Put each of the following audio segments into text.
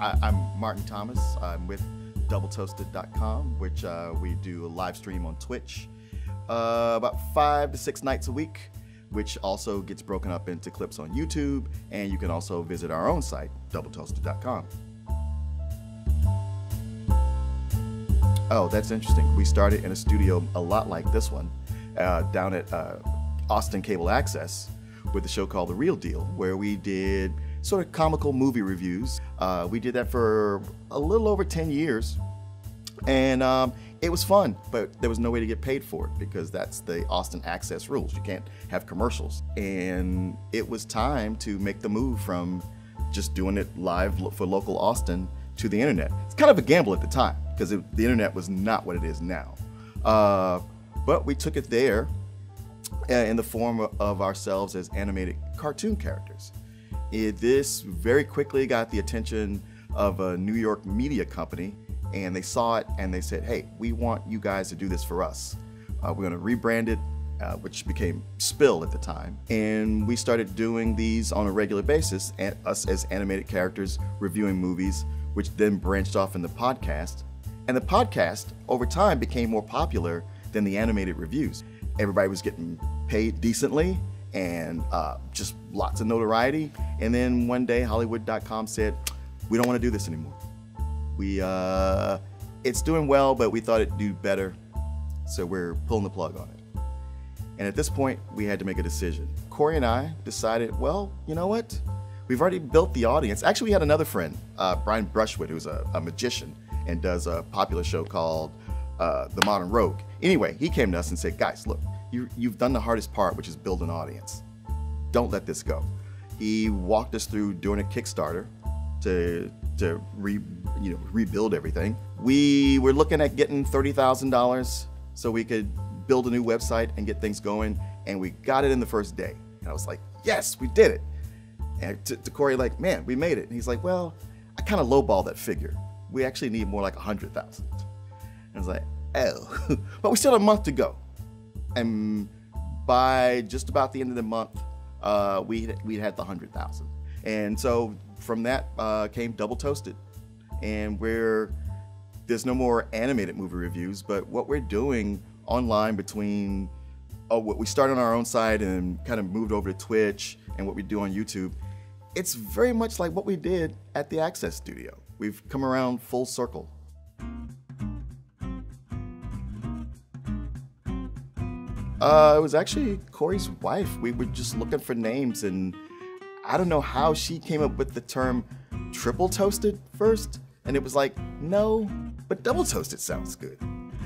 I'm Martin Thomas. I'm with doubletoasted.com, which we do a live stream on Twitch about 5 to 6 nights a week, which also gets broken up into clips on YouTube, and you can also visit our own site, doubletoasted.com. Oh, that's interesting. We started in a studio a lot like this one, down at Austin Cable Access, with a show called The Real Deal, where we did sort of comical movie reviews. We did that for a little over 10 years, and it was fun, but there was no way to get paid for it because that's the Austin Access rules. You can't have commercials. And it was time to make the move from just doing it live for local Austin to the internet. It's kind of a gamble at the time because the internet was not what it is now. But we took it there in the form of ourselves as animated cartoon characters. This very quickly got the attention of a New York media company, and they saw it and they said, hey, we want you guys to do this for us. We're going to rebrand it, which became Spill at the time. And we started doing these on a regular basis, and us as animated characters reviewing movies, which then branched off in the podcast. And the podcast, over time, became more popular than the animated reviews. Everybody was getting paid decently and just lots of notoriety. And then one day, Hollywood.com said, we don't want to do this anymore. It's doing well, but we thought it'd do better, so we're pulling the plug on it. And at this point, we had to make a decision. Corey and I decided, well, you know what? We've already built the audience. Actually, we had another friend, Brian Brushwood, who's a magician and does a popular show called The Modern Rogue. Anyway, he came to us and said, guys, look, you've done the hardest part, which is build an audience. Don't let this go. He walked us through doing a Kickstarter to rebuild everything. We were looking at getting $30,000 so we could build a new website and get things going, and we got it in the first day. And I was like, yes, we did it. And to Corey, like, man, we made it. And he's like, well, I kind of lowballed that figure. We actually need more like 100,000. And I was like, oh, but we still had a month to go. And by just about the end of the month, we had the 100,000. And so from that came Double Toasted. And there's no more animated movie reviews, but what we're doing online between what we started on our own site and kind of moved over to Twitch and what we do on YouTube, it's very much like what we did at the Access Studio. We've come around full circle. It was actually Corey's wife. We were just looking for names, and I don't know how she came up with the term triple toasted first, and it was like, no, but double toasted sounds good.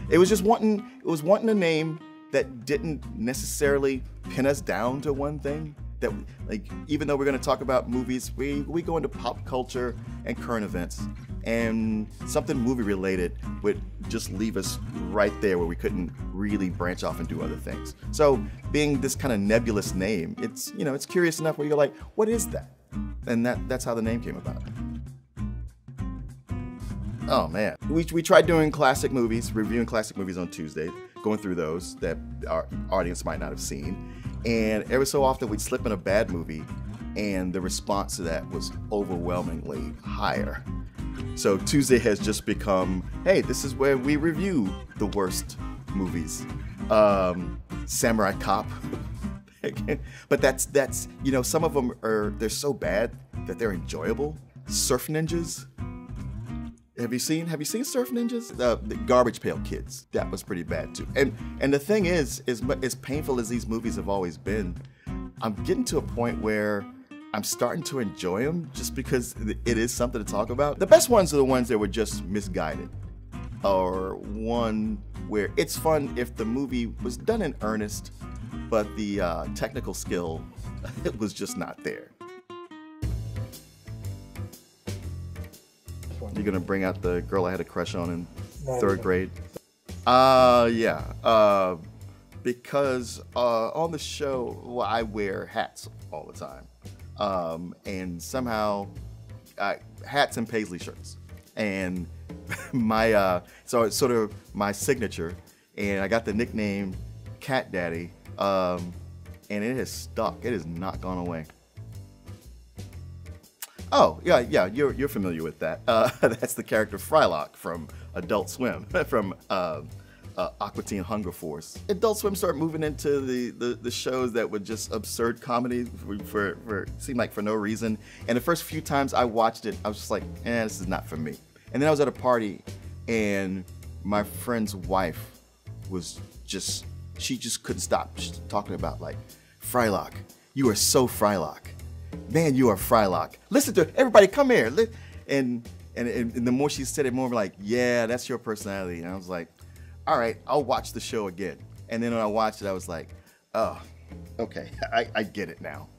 It was wanting a name that didn't necessarily pin us down to one thing. That, like, even though we're going to talk about movies, we go into pop culture and current events, and something movie related would just leave us right there where we couldn't really branch off and do other things. So being this kind of nebulous name, it's curious enough where you're like, what is that? And that's how the name came about. Oh man, we tried doing classic movies, reviewing classic movies on Tuesday, going through those that our audience might not have seen. And every so often we'd slip in a bad movie, and the response to that was overwhelmingly higher. So Tuesday has just become, hey, this is where we review the worst movies. Samurai Cop. But that's some of them they're so bad that they're enjoyable. Surf Ninjas. Have you seen Surf Ninjas? The Garbage Pail Kids. That was pretty bad too. And the thing is, as painful as these movies have always been, I'm getting to a point where I'm starting to enjoy them just because it is something to talk about. The best ones are the ones that were just misguided, or one where it's fun if the movie was done in earnest, but the technical skill it was just not there. You're gonna bring out the girl I had a crush on in third grade? Yeah. Because on the show, well, I wear hats all the time. And somehow, hats and paisley shirts. And so it's sort of my signature. And I got the nickname Cat Daddy. And it has stuck. It has not gone away. Oh, yeah, you're familiar with that. That's the character Frylock from Adult Swim, from Aqua Teen Hunger Force. Adult Swim started moving into the shows that were just absurd comedy for seemed like for no reason. And the first few times I watched it, I was just like, this is not for me. And then I was at a party, and my friend's wife was she just couldn't stop talking about like, Frylock, you are so Frylock. Man, you are Frylock. Listen to it. Everybody come here. And the more she said it, more like, yeah, that's your personality. And I was like, all right, I'll watch the show again. And then when I watched it, I was like, oh, okay, I get it now.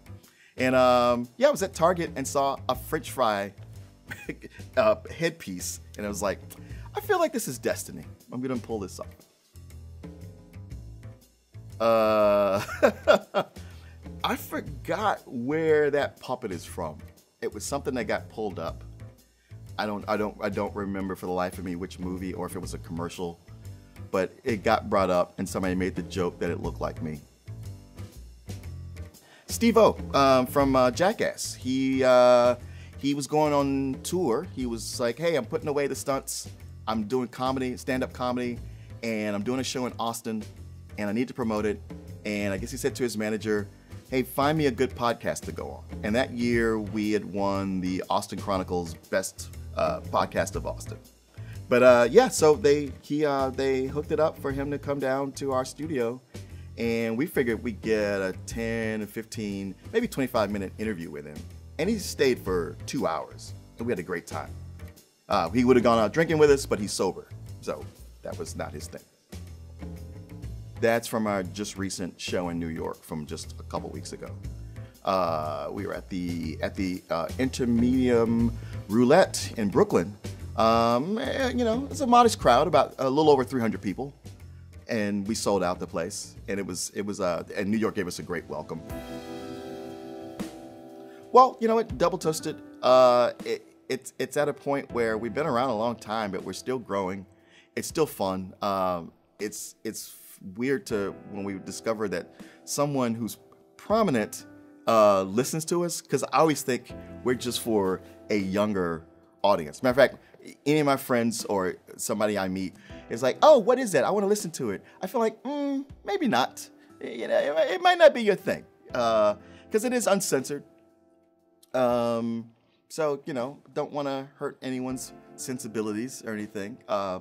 And yeah, I was at Target and saw a French fry headpiece. And I was like, I feel like this is destiny. I'm gonna pull this off. I forgot where that puppet is from. It was something that got pulled up. I don't remember for the life of me which movie or if it was a commercial, but it got brought up and somebody made the joke that it looked like me. Steve-O from Jackass. He was going on tour. He was like, hey, I'm putting away the stunts. I'm doing comedy, stand-up comedy, and I'm doing a show in Austin, and I need to promote it. And I guess he said to his manager, hey, find me a good podcast to go on. And that year we had won the Austin Chronicles Best Podcast of Austin. But yeah, so they hooked it up for him to come down to our studio, and we figured we'd get a 10, 15, maybe 25-minute interview with him. And he stayed for 2 hours, and we had a great time. He would have gone out drinking with us, but he's sober, so that was not his thing. That's from our just recent show in New York from just a couple weeks ago. We were at the Intermedium Roulette in Brooklyn. You know, it's a modest crowd, about a little over 300 people, and we sold out the place. And and New York gave us a great welcome. Well, you know what, Double Toasted, it's at a point where we've been around a long time, but we're still growing. It's still fun. It's weird when we discover that someone who's prominent listens to us, because I always think we're just for a younger audience. Matter of fact, any of my friends or somebody I meet is like, oh, what is that? I want to listen to it. I feel like, maybe not. You know, it might not be your thing, because it is uncensored. So, you know, don't want to hurt anyone's sensibilities or anything.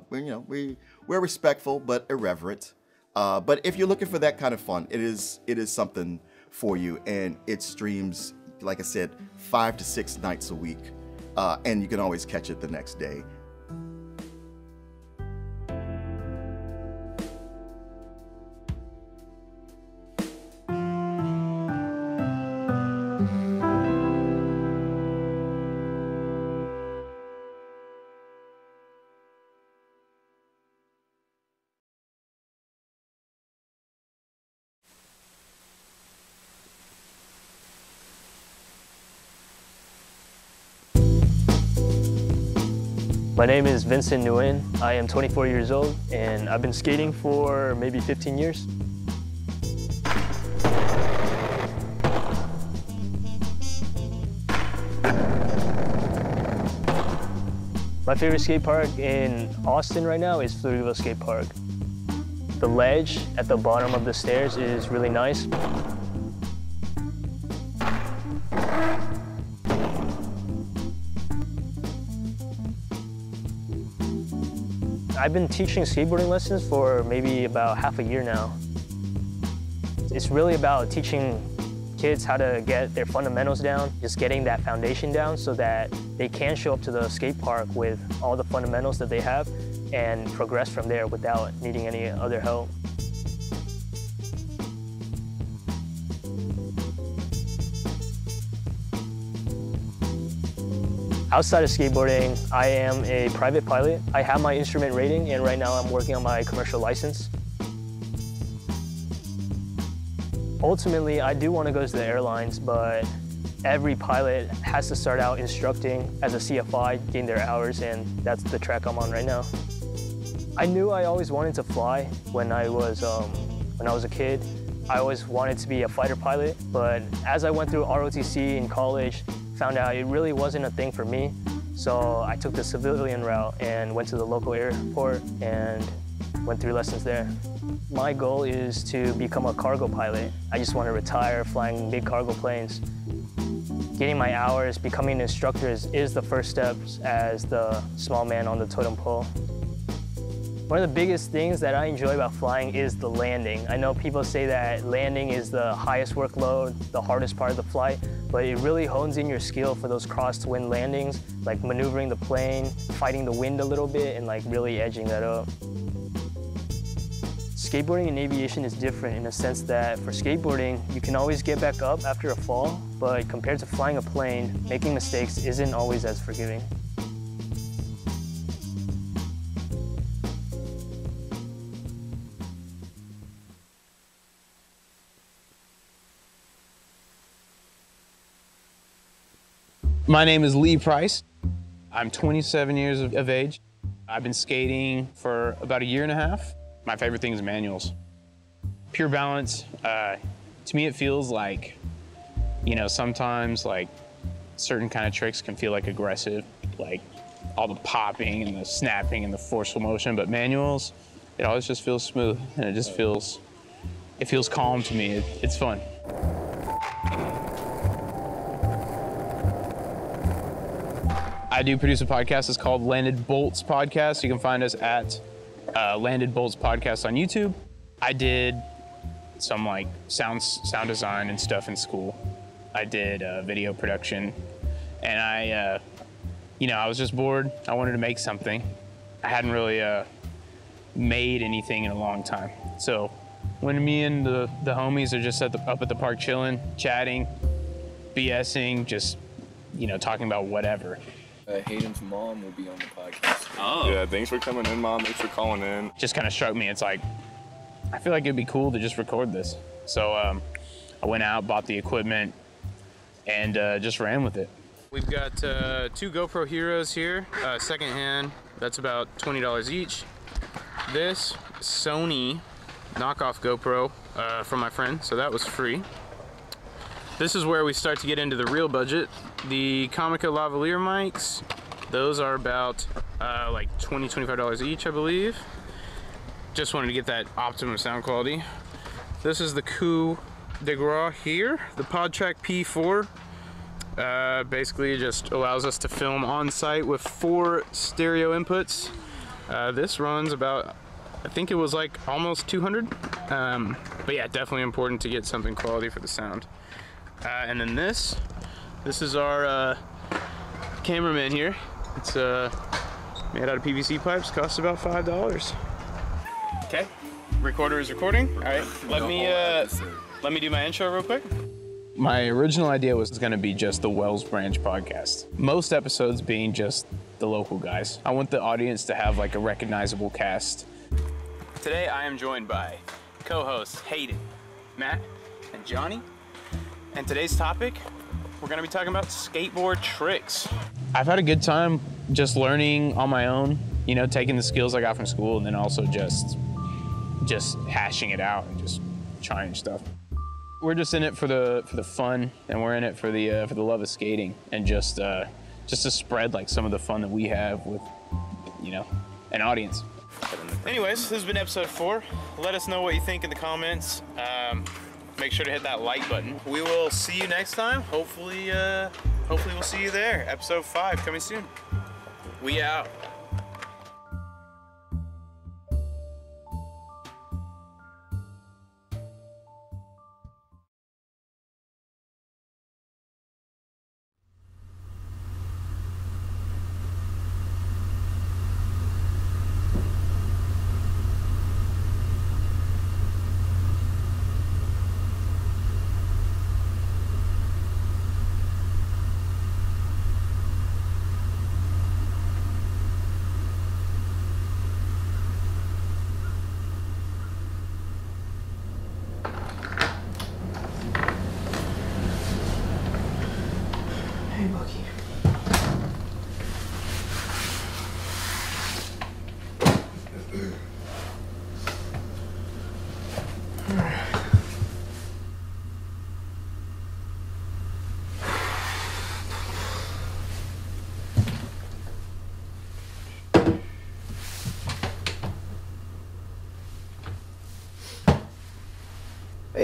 We're respectful but irreverent. But if you're looking for that kind of fun, it is something for you, and it streams, like I said, 5 to 6 nights a week, and you can always catch it the next day. My name is Vincent Nguyen. I am 24 years old, and I've been skating for maybe 15 years. My favorite skate park in Austin right now is Pflugerville Skate Park. The ledge at the bottom of the stairs is really nice. I've been teaching skateboarding lessons for maybe about half a year now. It's really about teaching kids how to get their fundamentals down, just getting that foundation down so that they can show up to the skate park with all the fundamentals that they have and progress from there without needing any other help. Outside of skateboarding, I am a private pilot. I have my instrument rating, and right now I'm working on my commercial license. Ultimately, I do want to go to the airlines, but every pilot has to start out instructing as a CFI, gain their hours, and that's the track I'm on right now. I knew I always wanted to fly when I was a kid. I always wanted to be a fighter pilot, but as I went through ROTC in college, found out it really wasn't a thing for me. So I took the civilian route and went to the local airport and went through lessons there. My goal is to become a cargo pilot. I just want to retire flying big cargo planes. Getting my hours, becoming an instructor is the first steps as the small man on the totem pole. One of the biggest things that I enjoy about flying is the landing. I know people say that landing is the highest workload, the hardest part of the flight, but it really hones in your skill for those crosswind landings, like maneuvering the plane, fighting the wind a little bit, and like really edging that up. Skateboarding and aviation is different in the sense that for skateboarding, you can always get back up after a fall, but compared to flying a plane, making mistakes isn't always as forgiving. My name is Lee Price. I'm 27 years of age. I've been skating for about a year and a half. My favorite thing is manuals. Pure balance, to me it feels like, you know, sometimes like certain kind of tricks can feel like aggressive, like all the popping and the snapping and the forceful motion, but manuals, it always just feels smooth and it feels calm to me. It's fun. I do produce a podcast. It's called Landed Bolts Podcast. You can find us at Landed Bolts Podcast on YouTube. I did some like sound design and stuff in school. I did video production, and I was just bored. I wanted to make something. I hadn't really made anything in a long time. So when me and the homies are just up at the park chilling, chatting, BSing, just talking about whatever. Hayden's mom will be on the podcast. Oh. Yeah, thanks for coming in, Mom. Thanks for calling in. Just kind of struck me. It's like, I feel like it'd be cool to just record this. So I went out, bought the equipment, and just ran with it. We've got 2 GoPro Heroes here, secondhand. That's about $20 each. This Sony knockoff GoPro from my friend, so that was free. This is where we start to get into the real budget. The Comica lavalier mics, those are about like $20, $25 each, I believe. Just wanted to get that optimum sound quality. This is the Coup de Gras here, the PodTrack P4. Basically it just allows us to film on site with 4 stereo inputs. This runs about, I think it was like almost 200. But yeah, definitely important to get something quality for the sound. And then this is our cameraman here. It's made out of PVC pipes, costs about $5. Okay, recorder is recording. All right, let me do my intro real quick. My original idea was going to be just the Wells Branch podcast. Most episodes being just the local guys. I want the audience to have like a recognizable cast. Today I am joined by co-hosts Hayden, Matt, and Johnny. And today's topic, we're gonna be talking about skateboard tricks. I've had a good time just learning on my own, taking the skills I got from school and then also just hashing it out and just trying stuff. We're just in it for the fun, and we're in it for the love of skating, and just to spread like some of the fun that we have with, an audience. Anyways, this has been episode 4. Let us know what you think in the comments. Make sure to hit that like button. We will see you next time. Hopefully we'll see you there. Episode 5 coming soon. We out.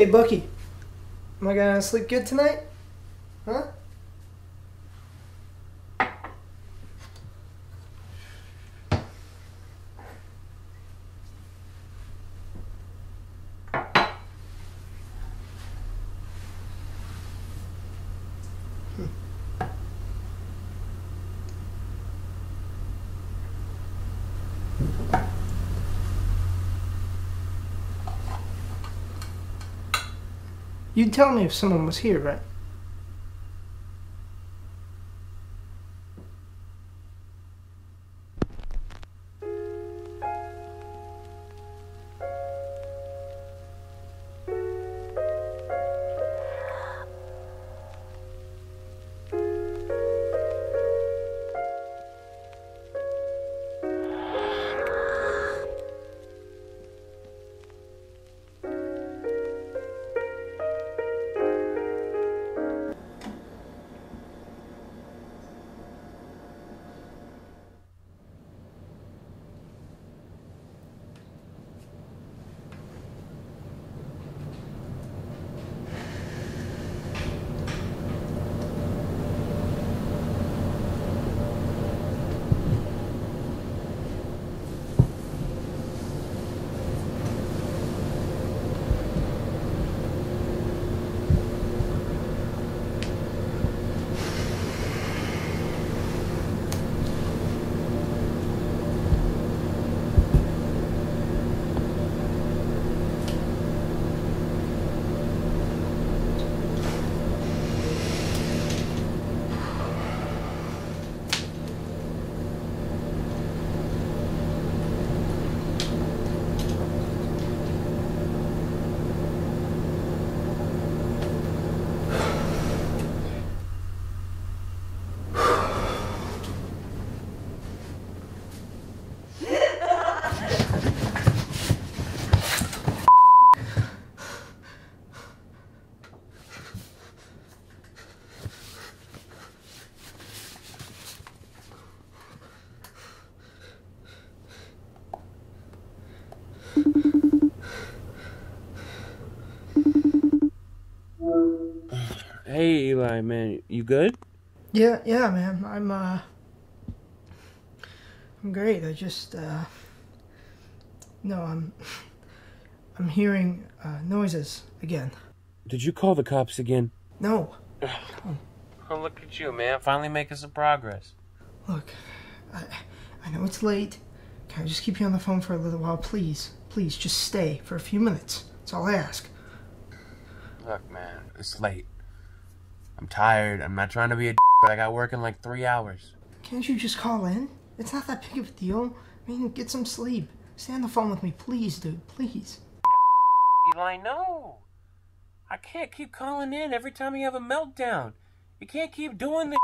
Hey, Bucky. Am I gonna sleep good tonight? Huh? You'd tell me if someone was here, right? Hey, Eli, man, you good? Yeah, man. I'm great. I just, no, I'm hearing, noises again. Did you call the cops again? No. Oh, look at you, man. Finally making some progress. Look, I know it's late. Can I just keep you on the phone for a little while, please? Please, just stay for a few minutes. That's all I ask. Look, man, it's late. I'm tired. I'm not trying to be a but I got work in like 3 hours. Can't you just call in? It's not that big of a deal. I mean, get some sleep. Stay on the phone with me, please, dude. Please. Eli, no. I can't keep calling in every time you have a meltdown. You can't keep doing this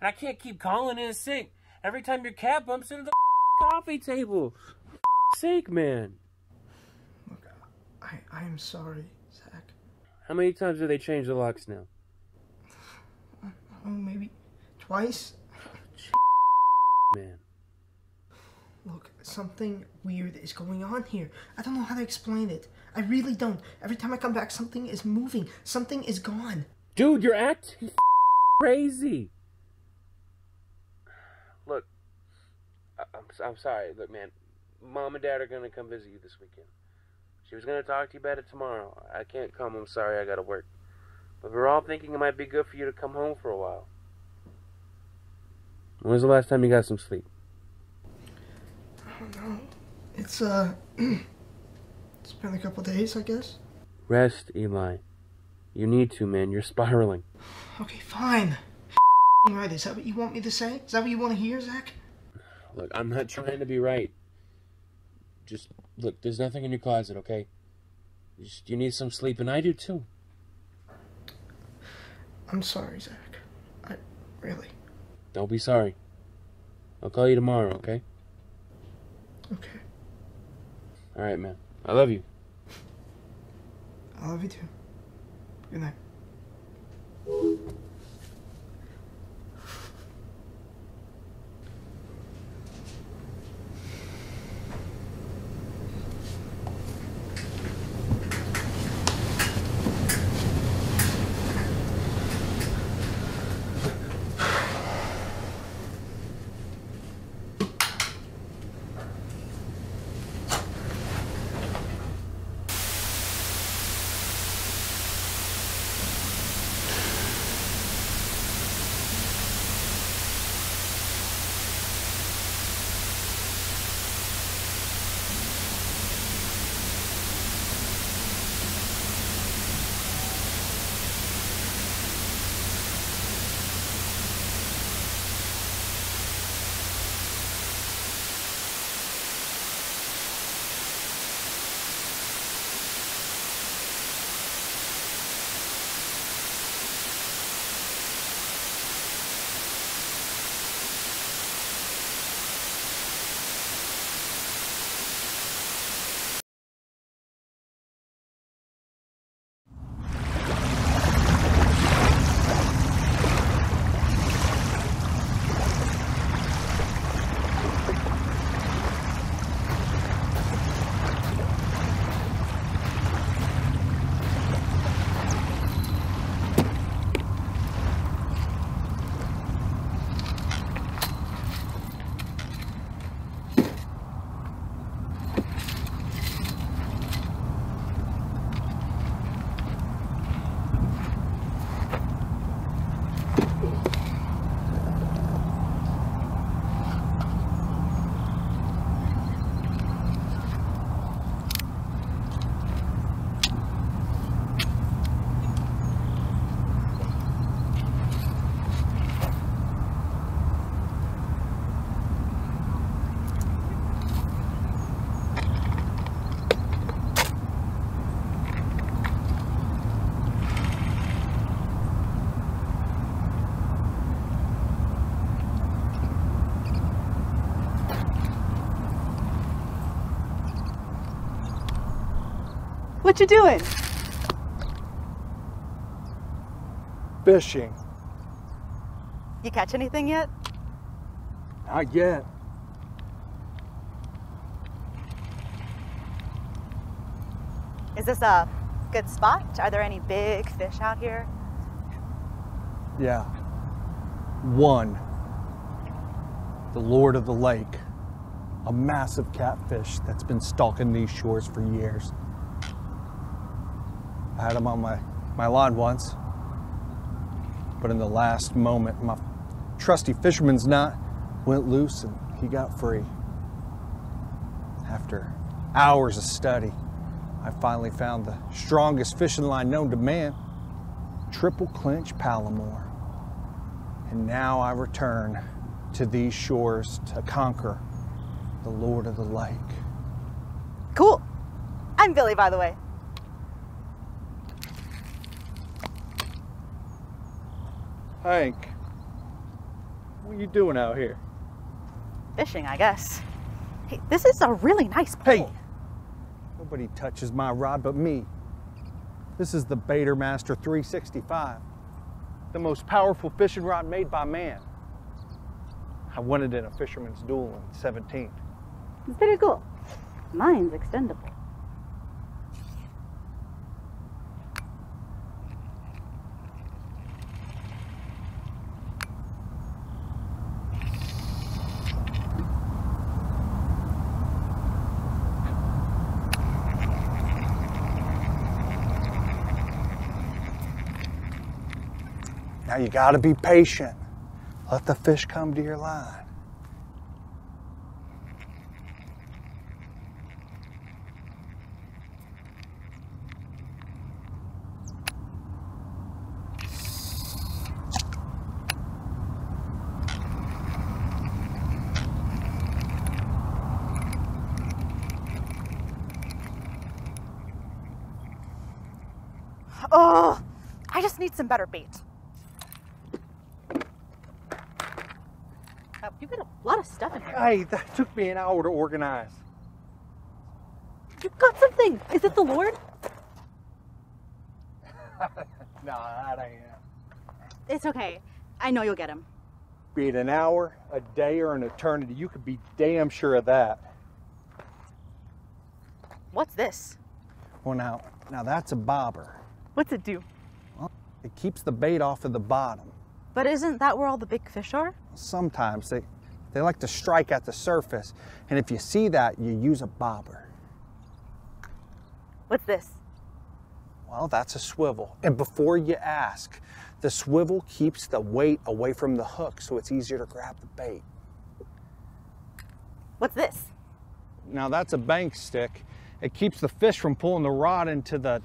and I can't keep calling in sick every time your cat bumps into the coffee table. For sake, man. Look, I am sorry, Zach. How many times do they change the locks now? Oh, maybe twice? Man. Look, something weird is going on here. I don't know how to explain it. I really don't. Every time I come back, something is moving. Something is gone. Dude, you're acting crazy. Look, I'm sorry. Look, man, Mom and Dad are going to come visit you this weekend. She was going to talk to you about it tomorrow. I can't come. I'm sorry. I got to work. But we're all thinking it might be good for you to come home for a while. When was the last time you got some sleep? I don't know. It's it's been a couple days, I guess. Rest, Eli. You need to, man. You're spiraling. Okay, fine. Right, is that what you want me to say? Is that what you want to hear, Zach? Look, I'm not trying to be right. Just, look, there's nothing in your closet, okay? You need some sleep, and I do too. I'm sorry, Zach. Really. Don't be sorry. I'll call you tomorrow, okay? Okay. All right, man. I love you. I love you too. Good night. What you doing? Fishing. You catch anything yet? Not yet. Is this a good spot? Are there any big fish out here? Yeah. One. The Lord of the Lake. A massive catfish that's been stalking these shores for years. I had him on my line once, but in the last moment, my trusty fisherman's knot went loose and he got free. After hours of study, I finally found the strongest fishing line known to man, triple clinch Palomar. And now I return to these shores to conquer the Lord of the Lake. Cool. I'm Billy, by the way. Hank, what are you doing out here? Fishing, I guess. Hey, this is a really nice pool. Hey, nobody touches my rod but me. This is the Baitermaster 365, the most powerful fishing rod made by man. I won it in a fisherman's duel in 17. It's pretty cool. Mine's extendable. Now you gotta be patient. Let the fish come to your line. Oh, I just need some better bait. You've got a lot of stuff in here. Hey, that took me an hour to organize. You've got something. Is it the Lord? No, that ain't it. It's okay. I know you'll get him. Be it an hour, a day, or an eternity, you could be damn sure of that. What's this? Well, now that's a bobber. What's it do? Well, it keeps the bait off of the bottom. But isn't that where all the big fish are? Sometimes they like to strike at the surface, and if you see that, you use a bobber. What's this? Well, that's a swivel. And before you ask, the swivel keeps the weight away from the hook, so it's easier to grab the bait. What's this? Now that's a bank stick. It keeps the fish from pulling the rod into the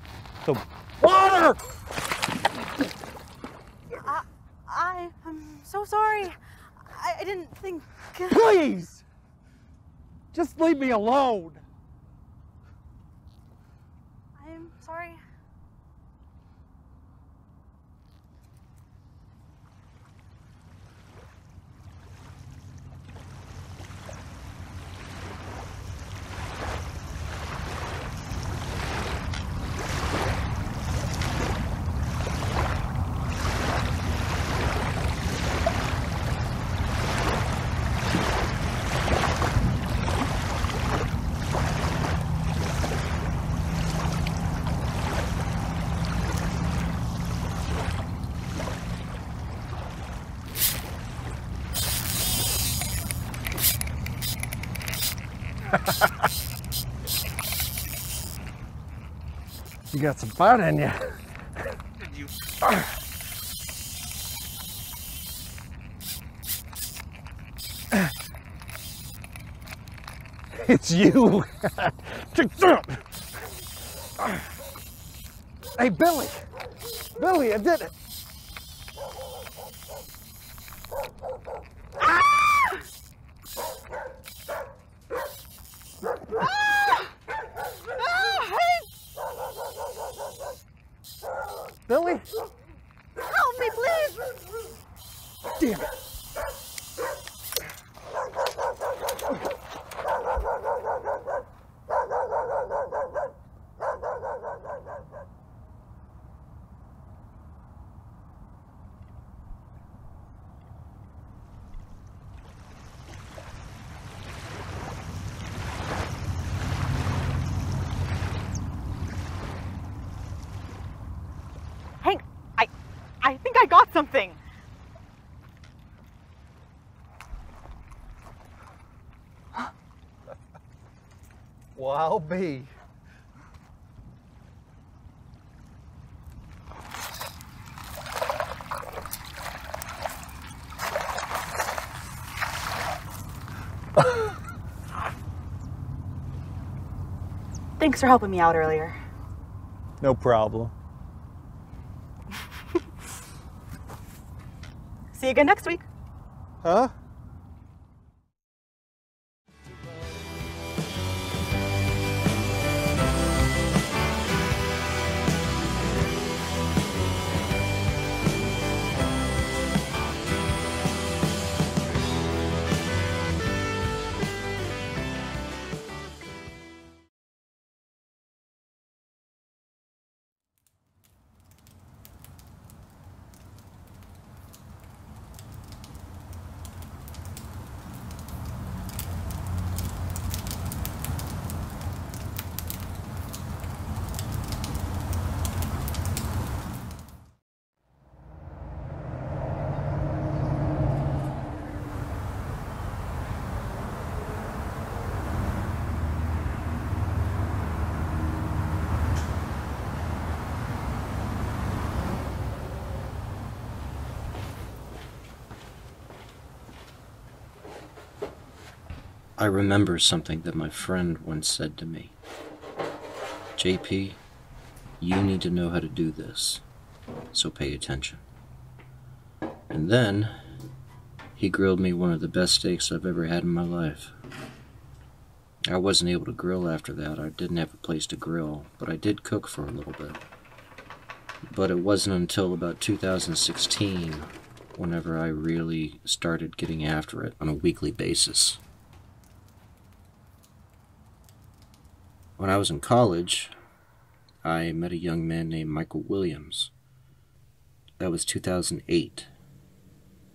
water! I am so sorry. I didn't think... Please! Just leave me alone. I'm sorry. You got some bite in you. It's you. Hey, Billy. Billy, I did it. Billy? Help me, please! Damn it. something. Well, I'll be. Thanks for helping me out earlier. No problem. See you again next week. Huh? I remember something that my friend once said to me. JP, you need to know how to do this, so pay attention. And then, he grilled me one of the best steaks I've ever had in my life. I wasn't able to grill after that. I didn't have a place to grill, but I did cook for a little bit. But it wasn't until about 2016 whenever I really started getting after it on a weekly basis. When I was in college, I met a young man named Michael Williams. That was 2008,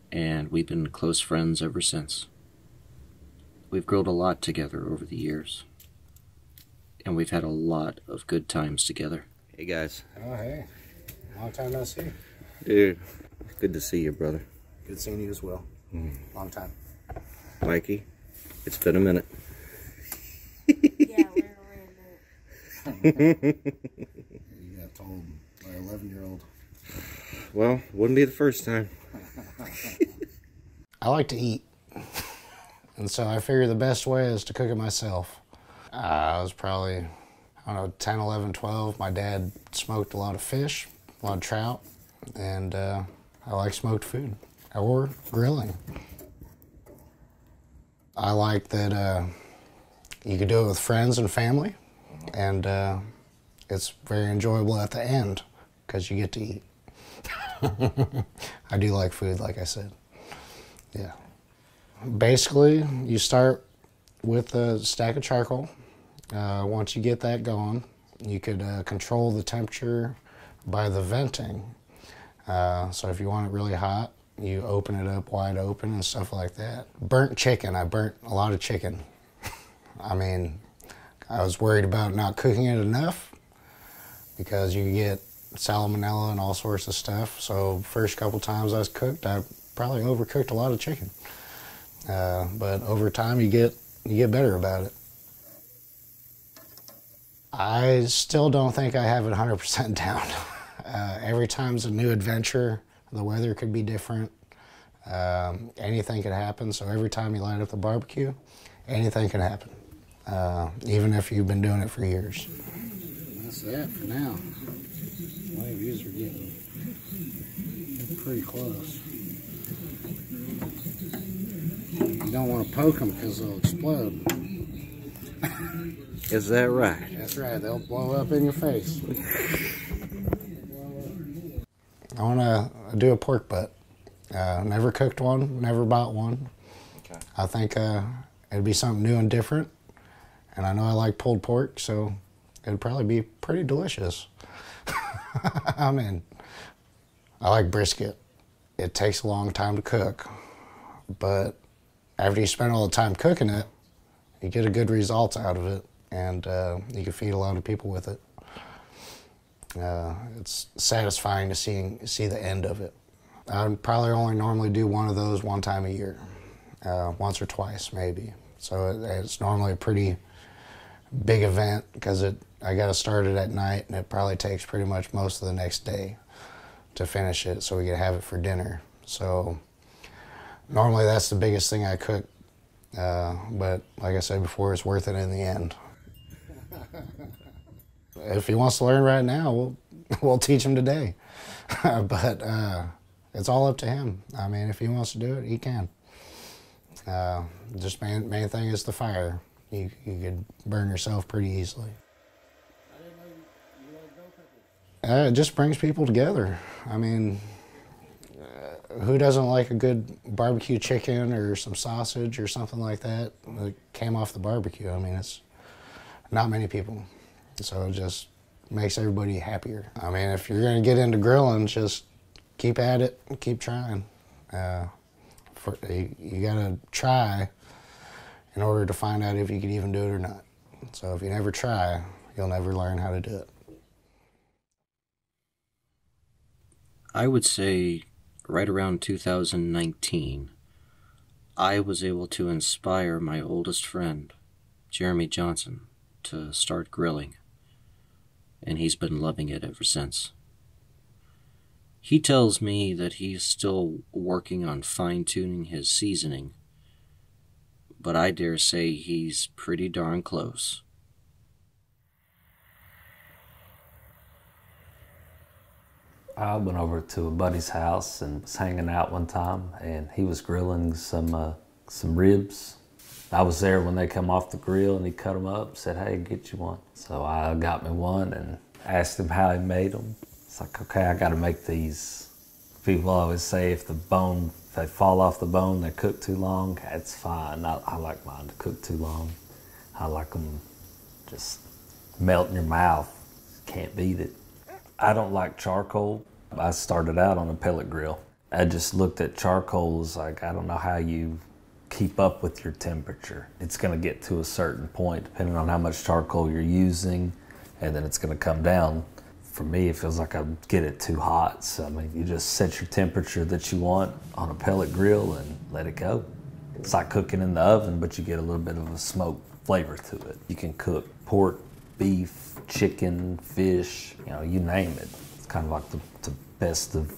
and we've been close friends ever since. We've grown a lot together over the years, and we've had a lot of good times together. Hey guys. Oh hey, long time no see. Dude, good to see you, brother. Good seeing you as well. Long time. Mikey, it's been a minute. Yeah, you got told by an 11-year-old. Well, wouldn't be the first time. I like to eat, and so I figure the best way is to cook it myself. I was probably, I don't know, 10, 11, 12. My dad smoked a lot of fish, a lot of trout, and I like smoked food, or grilling. I like that you could do it with friends and family, and it's very enjoyable at the end because you get to eat. I do like food, like I said. Yeah. Basically, you start with a stack of charcoal. Once you get that going, you could control the temperature by the venting. So if you want it really hot, you open it up wide open and stuff like that. Burnt chicken, I burnt a lot of chicken. I mean, I was worried about not cooking it enough because you get salmonella and all sorts of stuff. So first couple times I was cooked, I probably overcooked a lot of chicken. But over time you get better about it. I still don't think I have it 100% down. Every time's a new adventure. The weather could be different. Anything could happen. So every time you light up the barbecue, anything can happen. Even if you've been doing it for years. That's that for now. My views are getting pretty close. You don't want to poke them because they'll explode. Is that right? That's right, they'll blow up in your face. I want to do a pork butt. Never cooked one, never bought one. Okay. I think it'd be something new and different. And I know I like pulled pork, so it'd probably be pretty delicious. I mean, I like brisket. It takes a long time to cook, but after you spend all the time cooking it, you get a good result out of it, and you can feed a lot of people with it. It's satisfying to see the end of it. I would probably only normally do one of those one time a year, once or twice maybe. So it's normally a pretty big event because I got to start it at night, and it probably takes pretty much most of the next day to finish it, so we can have it for dinner. So normally that's the biggest thing I cook, but like I said before, it's worth it in the end. If he wants to learn right now, we'll teach him today. But it's all up to him. I mean, if he wants to do it, he can. Just main thing is the fire. You could burn yourself pretty easily. It just brings people together. I mean, who doesn't like a good barbecue chicken or some sausage or something like that that came off the barbecue? I mean, it's not many people. So it just makes everybody happier. I mean, if you're going to get into grilling, just keep at it and keep trying. You got to try in order to find out if you can even do it or not. So if you never try, you'll never learn how to do it. I would say right around 2019, I was able to inspire my oldest friend, Jeremy Johnson, to start grilling, and he's been loving it ever since. He tells me that he's still working on fine-tuning his seasoning, but I dare say he's pretty darn close. I went over to a buddy's house and was hanging out one time, and he was grilling some ribs. I was there when they come off the grill, and he cut them up, said, "Hey, get you one." So I got me one and asked him how he made them. It's like, okay, I got to make these. People always say if they fall off the bone, they cook too long. That's fine. I like mine to cook too long. I like them just melt in your mouth. Can't beat it. I don't like charcoal. I started out on a pellet grill. I just looked at charcoal as like, I don't know how you keep up with your temperature. It's gonna get to a certain point depending on how much charcoal you're using, and then it's gonna come down. For me, it feels like I get it too hot. So I mean, you just set your temperature that you want on a pellet grill and let it go. It's like cooking in the oven, but you get a little bit of a smoke flavor to it. You can cook pork, beef, chicken, fish, you name it. It's kind of like the best of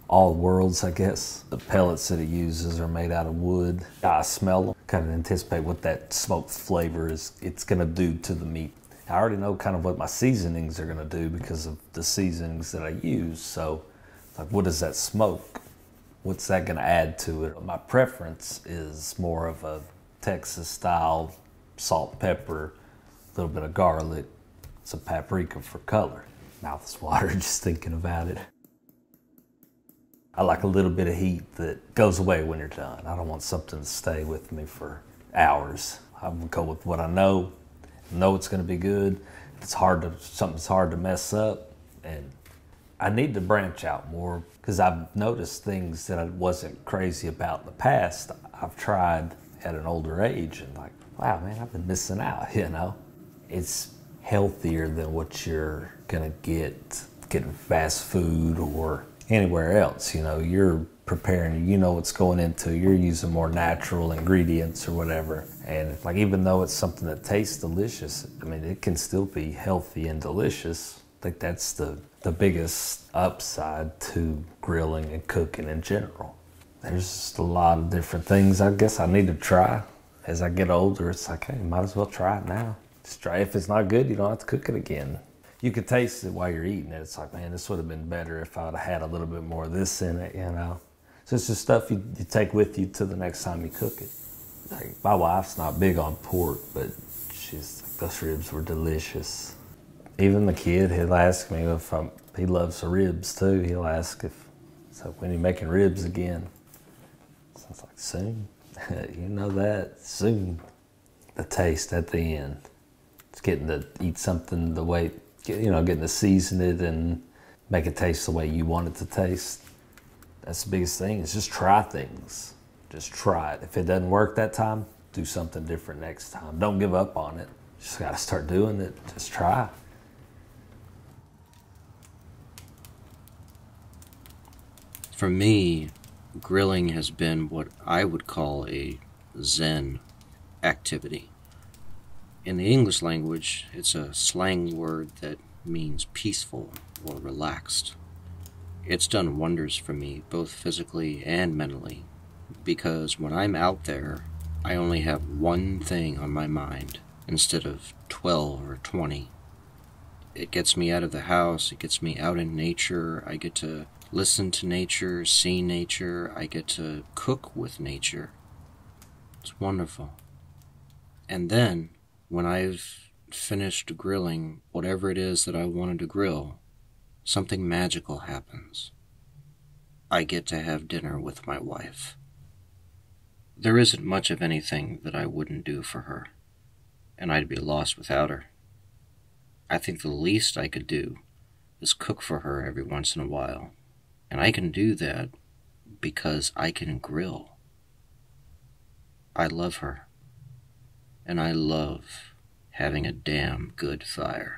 all worlds, I guess. The pellets that it uses are made out of wood. I smell them, kind of anticipate what that smoked flavor it's gonna do to the meat. I already know kind of what my seasonings are gonna do because of the seasonings that I use. So, like, what does that smoke? What's that gonna add to it? My preference is more of a Texas style salt, pepper, a little bit of garlic, some paprika for color. Mouth is watering just thinking about it. I like a little bit of heat that goes away when you're done. I don't want something to stay with me for hours. I'm gonna go with what I know it's gonna be good. Something's hard to mess up, and I need to branch out more because I've noticed things that I wasn't crazy about in the past. I've tried at an older age and like, wow, man, I've been missing out, It's healthier than what you're gonna get getting fast food or anywhere else. You're preparing, what's going into, you're using more natural ingredients or whatever. And like, even though it's something that tastes delicious, I mean, it can still be healthy and delicious. I think that's the biggest upside to grilling and cooking in general. There's just a lot of different things I guess I need to try. As I get older, it's like, hey, might as well try it now. Just try it. If it's not good, you don't have to cook it again. You can taste it while you're eating it. It's like, man, this would have been better if I would have had a little bit more of this in it, So it's just stuff you take with you to the next time you cook it. Like, my wife's not big on pork, but she's like, those ribs were delicious. Even the kid, he'll ask me he loves the ribs too. He'll ask when are you making ribs again? So it's like, soon. You know that, soon. The taste at the end. It's getting to eat something the way, getting to season it and make it taste the way you want it to taste. That's the biggest thing, is just try things. Just try it. If it doesn't work that time, do something different next time. Don't give up on it. Just gotta start doing it. Just try. For me, grilling has been what I would call a Zen activity. In the English language, it's a slang word that means peaceful or relaxed. It's done wonders for me, both physically and mentally, because when I'm out there, I only have one thing on my mind instead of 12 or 20. It gets me out of the house, it gets me out in nature, I get to listen to nature, see nature, I get to cook with nature. It's wonderful. And then, when I've finished grilling whatever it is that I wanted to grill, something magical happens. I get to have dinner with my wife. There isn't much of anything that I wouldn't do for her, and I'd be lost without her. I think the least I could do is cook for her every once in a while, and I can do that because I can grill. I love her, and I love having a damn good fire.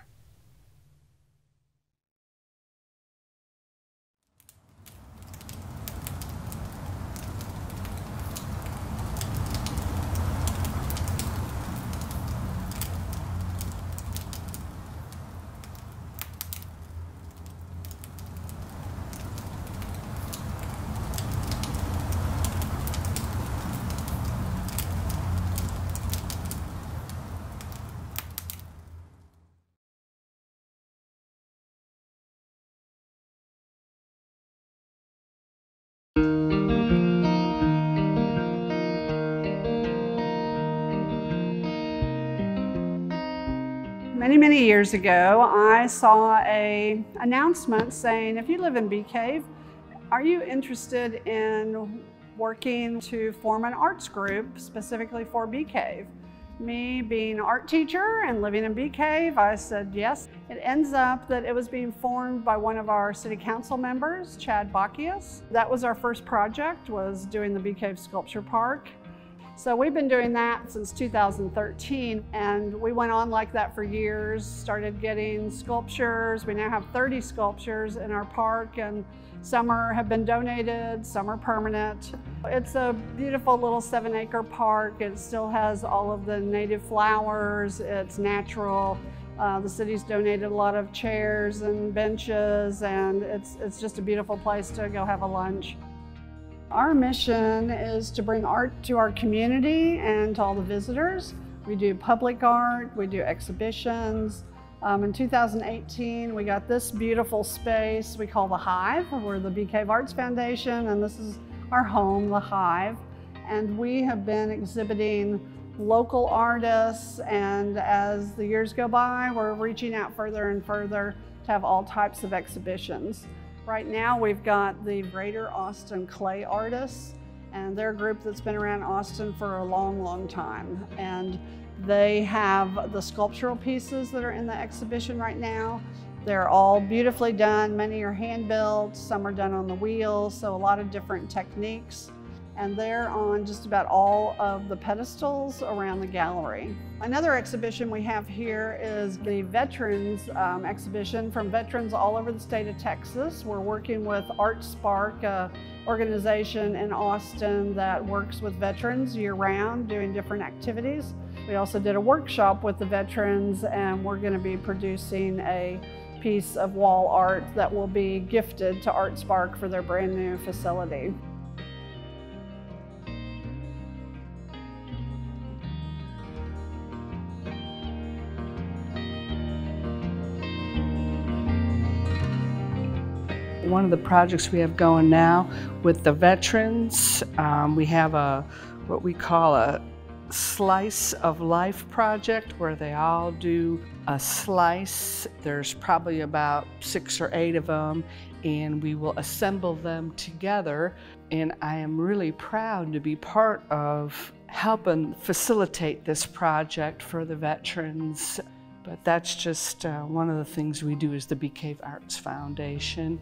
Many years ago, I saw an announcement saying, if you live in Bee Cave, are you interested in working to form an arts group specifically for Bee Cave? Me being an art teacher and living in Bee Cave, I said yes. It ends up that it was being formed by one of our city council members, Chad Bacchius. That was our first project, was doing the Bee Cave Sculpture Park. So we've been doing that since 2013, and we went on like that for years, started getting sculptures. We now have 30 sculptures in our park, and some have been donated, some are permanent. It's a beautiful little 7-acre park. It still has all of the native flowers. It's natural. The city's donated a lot of chairs and benches, and it's just a beautiful place to go have a lunch. Our mission is to bring art to our community and to all the visitors. We do public art, we do exhibitions. In 2018, we got this beautiful space we call the Hive. We're the Bee Cave Arts Foundation, and this is our home, the Hive. And we have been exhibiting local artists, and as the years go by, we're reaching out further and further to have all types of exhibitions. Right now we've got the Greater Austin Clay Artists, and they're a group that's been around Austin for a long time. And they have the sculptural pieces that are in the exhibition right now. They're all beautifully done. Many are hand-built, some are done on the wheel, so a lot of different techniques. And they're on just about all of the pedestals around the gallery. Another exhibition we have here is the Veterans exhibition from veterans all over the state of Texas. We're working with ArtSpark, an organization in Austin that works with veterans year-round doing different activities. We also did a workshop with the veterans, and we're going to be producing a piece of wall art that will be gifted to ArtSpark for their brand new facility. One of the projects we have going now with the veterans, we have what we call a slice of life project where they all do a slice. There's probably about 6 or 8 of them, and we will assemble them together. And I am really proud to be part of helping facilitate this project for the veterans. But that's just one of the things we do as the Bee Cave Arts Foundation.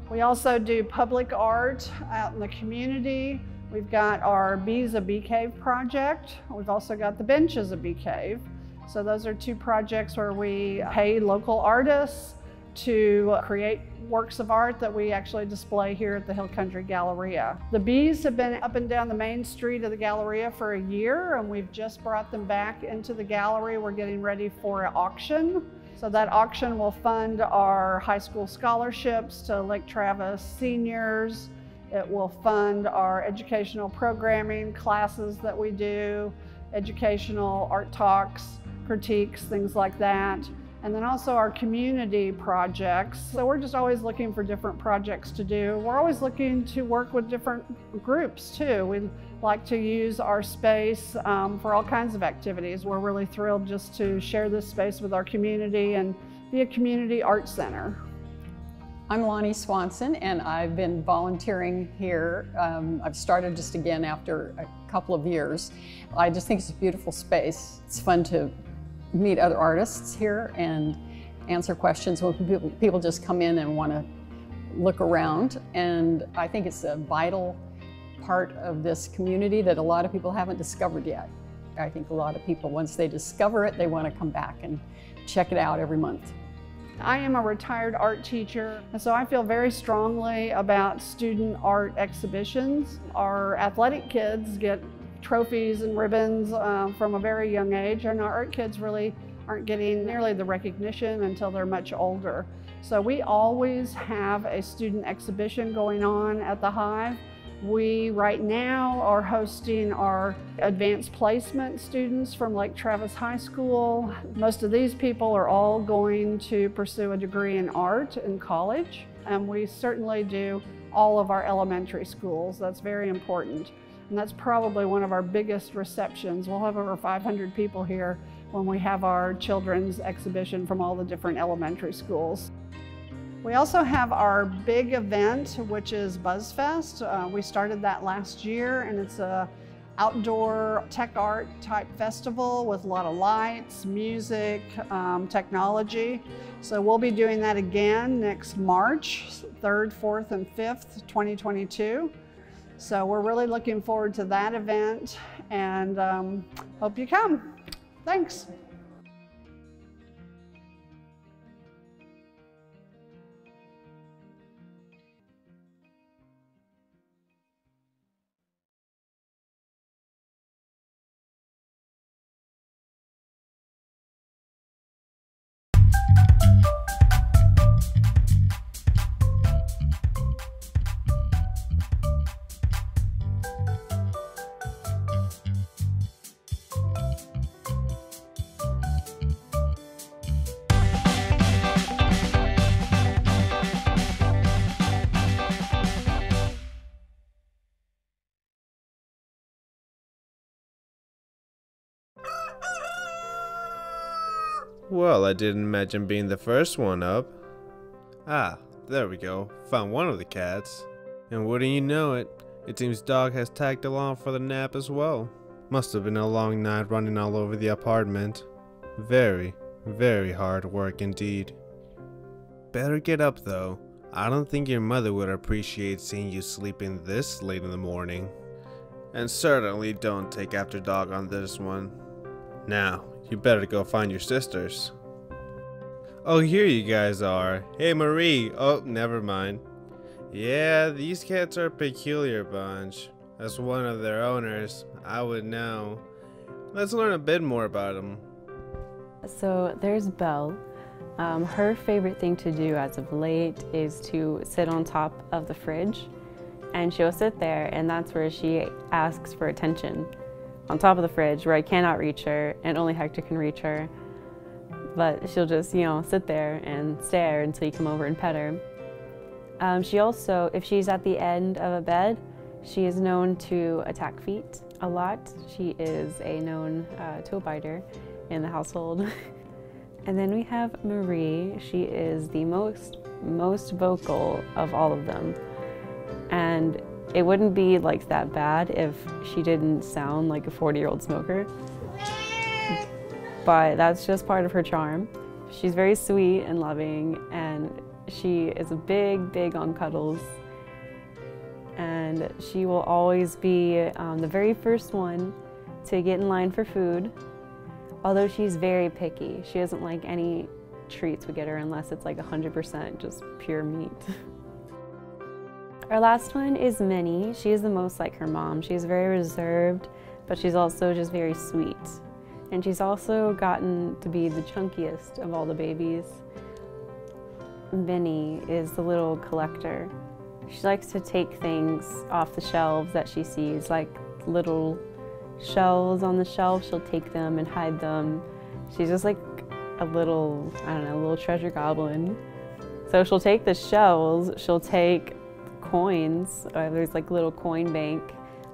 We also do public art out in the community. We've got our Bees a Bee Cave project. We've also got the Benches a Bee Cave. So those are 2 projects where we pay local artists to create works of art that we actually display here at the Hill Country Galleria. The bees have been up and down the main street of the Galleria for a year, and we've just brought them back into the gallery. We're getting ready for an auction. So that auction will fund our high school scholarships to Lake Travis seniors. It will fund our educational programming classes that we do, educational art talks, critiques, things like that. And then also our community projects. So we're just always looking for different projects to do. We're always looking to work with different groups too. We like to use our space for all kinds of activities. We're really thrilled just to share this space with our community and be a community art center. I'm Lonnie Swanson, and I've been volunteering here. I've started just again after a couple of years. I just think it's a beautiful space. It's fun to meet other artists here and answer questions when people just come in and want to look around. And I think it's a vital part of this community that a lot of people haven't discovered yet. I think a lot of people, once they discover it, they want to come back and check it out every month. I am a retired art teacher, and so I feel very strongly about student art exhibitions. Our athletic kids get trophies and ribbons from a very young age, and our art kids really aren't getting nearly the recognition until they're much older. So we always have a student exhibition going on at the Hive. We right now are hosting our advanced placement students from Lake Travis High School. Most of these people are all going to pursue a degree in art in college, and we certainly do all of our elementary schools. That's very important. And that's probably one of our biggest receptions. We'll have over 500 people here when we have our children's exhibition from all the different elementary schools. We also have our big event, which is BuzzFest. We started that last year, and it's a outdoor tech art type festival with a lot of lights, music, technology. So we'll be doing that again next March, 3rd, 4th, and 5th, 2022. So we're really looking forward to that event, and hope you come. Thanks. Well, I didn't imagine being the first one up. Ah, there we go. Found one of the cats. And wouldn't you know it, it seems Dog has tagged along for the nap as well. Must have been a long night running all over the apartment. Very, very hard work indeed. Better get up though. I don't think your mother would appreciate seeing you sleeping this late in the morning. And certainly don't take after Dog on this one. Now, you better go find your sisters. Oh, here you guys are. Hey, Marie. Oh, never mind. Yeah, these cats are a peculiar bunch. As one of their owners, I would know. Let's learn a bit more about them. So there's Belle. Her favorite thing to do as of late is to sit on top of the fridge, and she'll sit there, and that's where she asks for attention. On top of the fridge where I cannot reach her and only Hector can reach her. But she'll just, sit there and stare until you come over and pet her. She also, if she's at the end of a bed, she is known to attack feet a lot. She is a known toe biter in the household. And then we have Marie. She is the most vocal of all of them. And it wouldn't be like that bad if she didn't sound like a 40-year-old smoker. But that's just part of her charm. She's very sweet and loving, and she is big on cuddles. And she will always be the very first one to get in line for food. Although she's very picky. She doesn't like any treats we get her unless it's like 100% just pure meat. Our last one is Minnie. She is the most like her mom. She's very reserved, but she's also just very sweet. And she's also gotten to be the chunkiest of all the babies. Minnie is the little collector. She likes to take things off the shelves that she sees, like little shells on the shelf. She'll take them and hide them. She's just like a little, I don't know, a little treasure goblin. So she'll take the shells, she'll take coins. There's like a little coin bank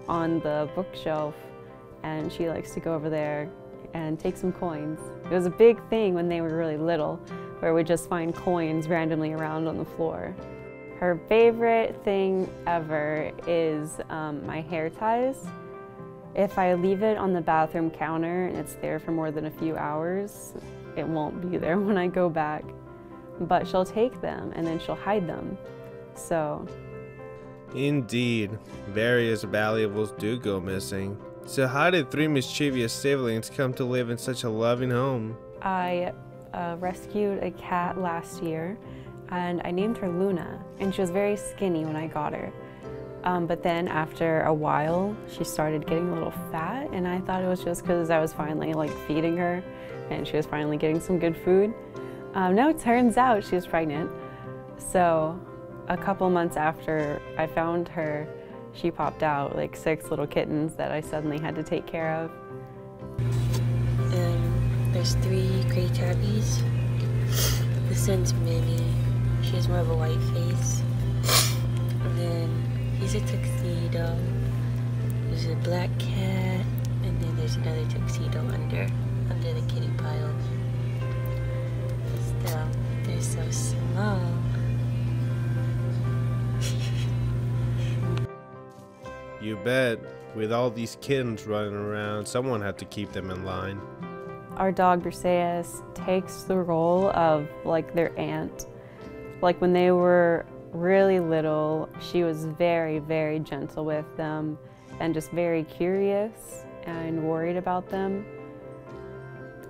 on the bookshelf, and she likes to go over there and take some coins. It was a big thing when they were really little, where we'd just find coins randomly around on the floor. Her favorite thing ever is my hair ties. If I leave it on the bathroom counter and it's there for more than a few hours, it won't be there when I go back. But she'll take them and then she'll hide them. So. Indeed, various valuables do go missing. So how did three mischievous siblings come to live in such a loving home? I rescued a cat last year, and I named her Luna, and she was very skinny when I got her. But then after a while, she started getting a little fat, and I thought it was just because I was finally like feeding her, and she was finally getting some good food. Now it turns out she was pregnant. So a couple months after I found her, she popped out like 6 little kittens that I suddenly had to take care of. There's 3 gray tabbies. This one's Minnie. She has more of a white face. And then he's a tuxedo. There's a black cat, and then there's another tuxedo under the kitty pile. They're so small. You bet. With all these kittens running around, someone had to keep them in line. Our dog Briseis takes the role of like their aunt. Like when they were really little, she was very, very gentle with them and just very curious and worried about them.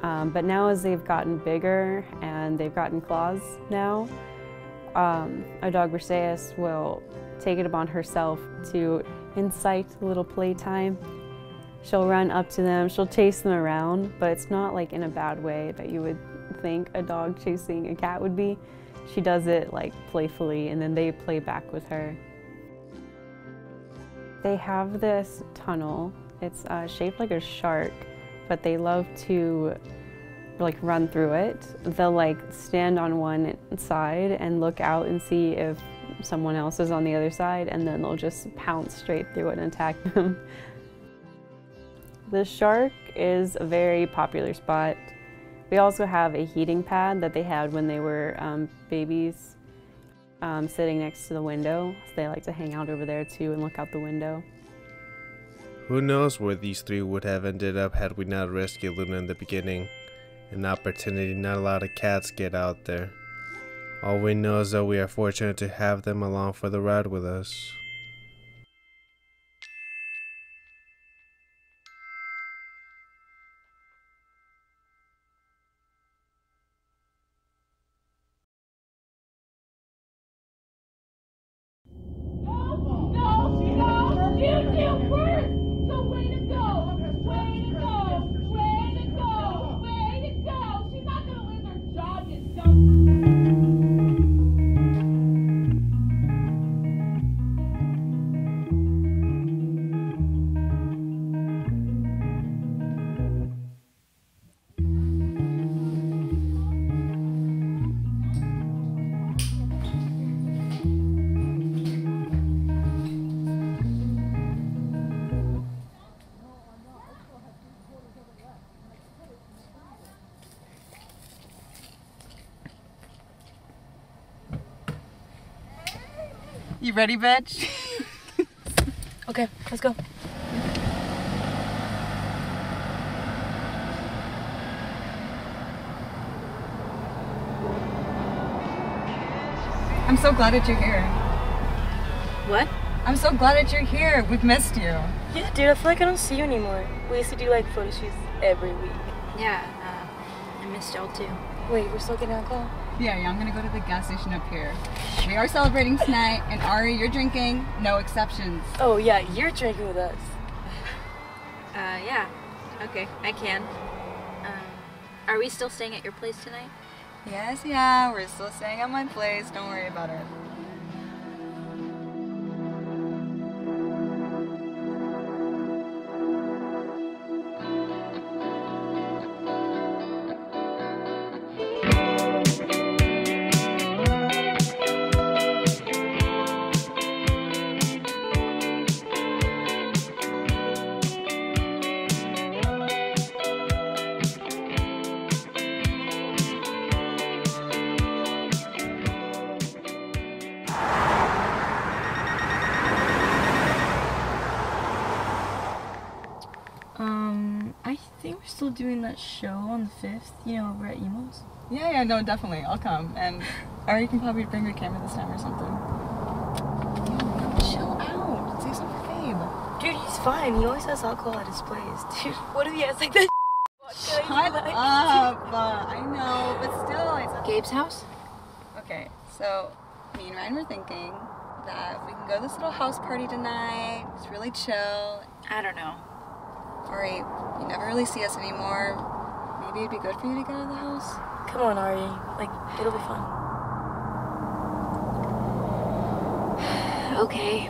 But now as they've gotten bigger and they've gotten claws now, our dog Briseis will take it upon herself to incite a little playtime. She'll run up to them, she'll chase them around, but it's not like in a bad way that you would think a dog chasing a cat would be. She does it like playfully, and then they play back with her. They have this tunnel. It's shaped like a shark, but they love to like run through it. They'll like stand on one side and look out and see if someone else is on the other side, and then they'll just pounce straight through it and attack them. The shark is a very popular spot. We also have a heating pad that they had when they were babies, sitting next to the window. So they like to hang out over there too and look out the window. Who knows where these 3 would have ended up had we not rescued Luna in the beginning. An opportunity not a lot of cats get out there. All we know is that we are fortunate to have them along for the ride with us. You ready, bitch? Okay, let's go. I'm so glad that you're here. What? I'm so glad that you're here. We've missed you. Yeah, dude, I feel like I don't see you anymore. We used to do like photo shoots every week. Yeah, I missed y'all too. Wait, we're still getting alcohol? Yeah, I'm gonna go to the gas station up here. We are celebrating tonight, and Ari, you're drinking, no exceptions. Oh yeah, you're drinking with us. Yeah. Okay, I can. Are we still staying at your place tonight? Yes, yeah, we're still staying at my place. Don't worry about it. I think we're still doing that show on the 5th, you know, over at Emo's. Yeah, no, definitely. I'll come. And Ari can probably bring her camera this time or something. Chill out. Save some for Fabe. Dude, he's fine. He always has alcohol at his place. Dude, what if he has like that Shut up. I know, but still, it's Gabe's house? Okay, so me and Ryan were thinking that we can go to this little house party tonight. It's really chill. I don't know. Ari, you never really see us anymore. Maybe it'd be good for you to get out of the house. Come on, Ari. Like, it'll be fun. Okay.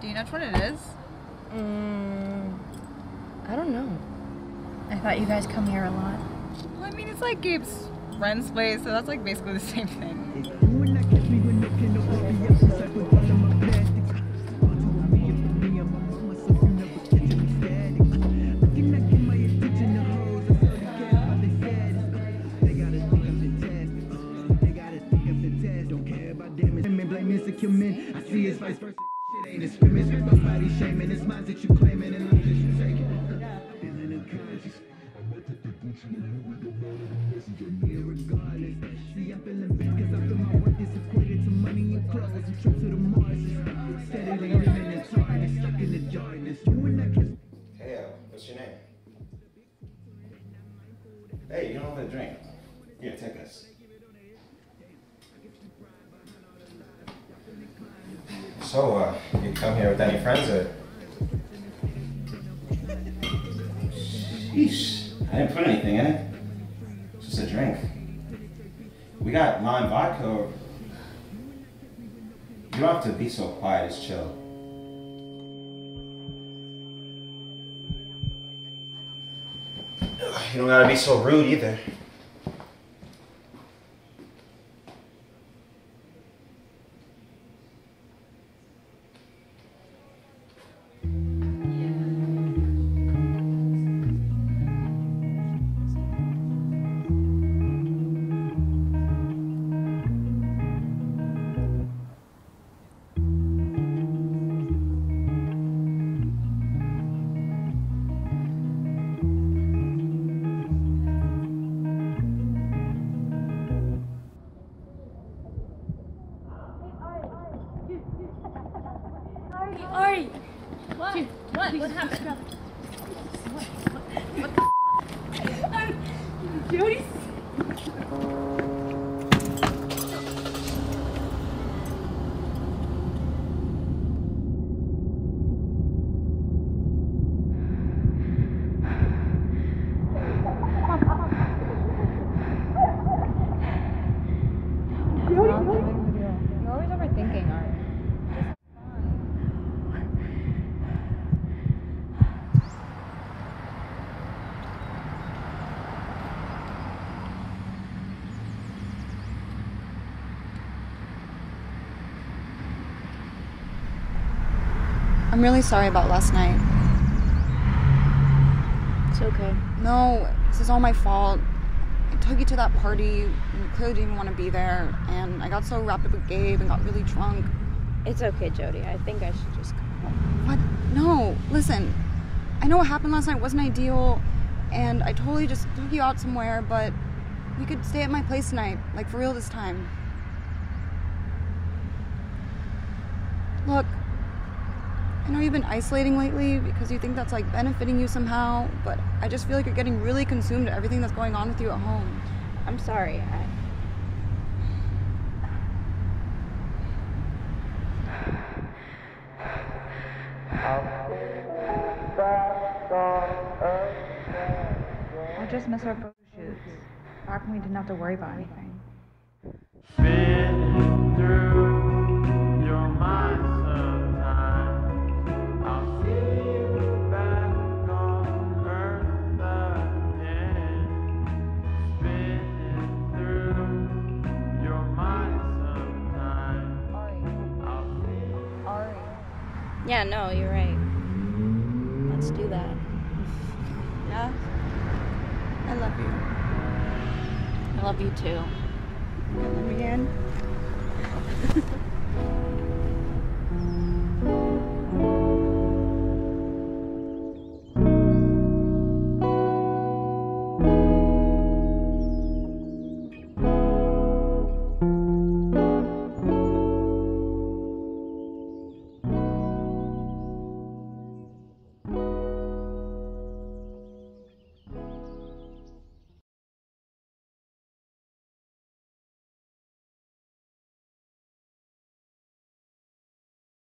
Do you know which one it is? I don't know. I thought you guys come here a lot. Well, I mean, it's like Gabe's friend's place, so that's like basically the same thing. I see it's vice versa. Shit ain't as famous. Nobody shaming. It's mine that you claiming, and I'm just taking. Feeling unconscious. Regardless. See, I'm feeling bad because I feel my worth is equated to money and clothes and trips to the Martians. Steadily living in darkness, stuck in the darkness. You and I kiss. Hey, what's your name? Hey, you don't have a drink. Here, take this. So, you come here with any friends or? Sheesh, I didn't put anything in it. Just a drink. We got lime vodka. You don't have to be so quiet, it's chill. You don't gotta be so rude either. Ari! What? What happened? What the Jody? You're always overthinking, Ari. I'm really sorry about last night. It's okay. No, this is all my fault. I took you to that party, and you clearly didn't want to be there, and I got so wrapped up with Gabe and got really drunk. It's okay, Jody. I think I should just come home. What? No, listen. I know what happened last night wasn't ideal, and I totally just took you out somewhere, but we could stay at my place tonight, like for real this time. Look, I know you've been isolating lately because you think that's like benefiting you somehow, but I just feel like you're getting really consumed to everything that's going on with you at home. I'm sorry. I just miss our photo shoots. Back when we didn't have to worry about anything. Spinning through your mind sometimes. I'll see you back on Earth again. Spinning through your mind sometimes. I'll see you. Ari. Yeah, no, you're right. Let's do that. Yeah? I love you. I love you too. Come again.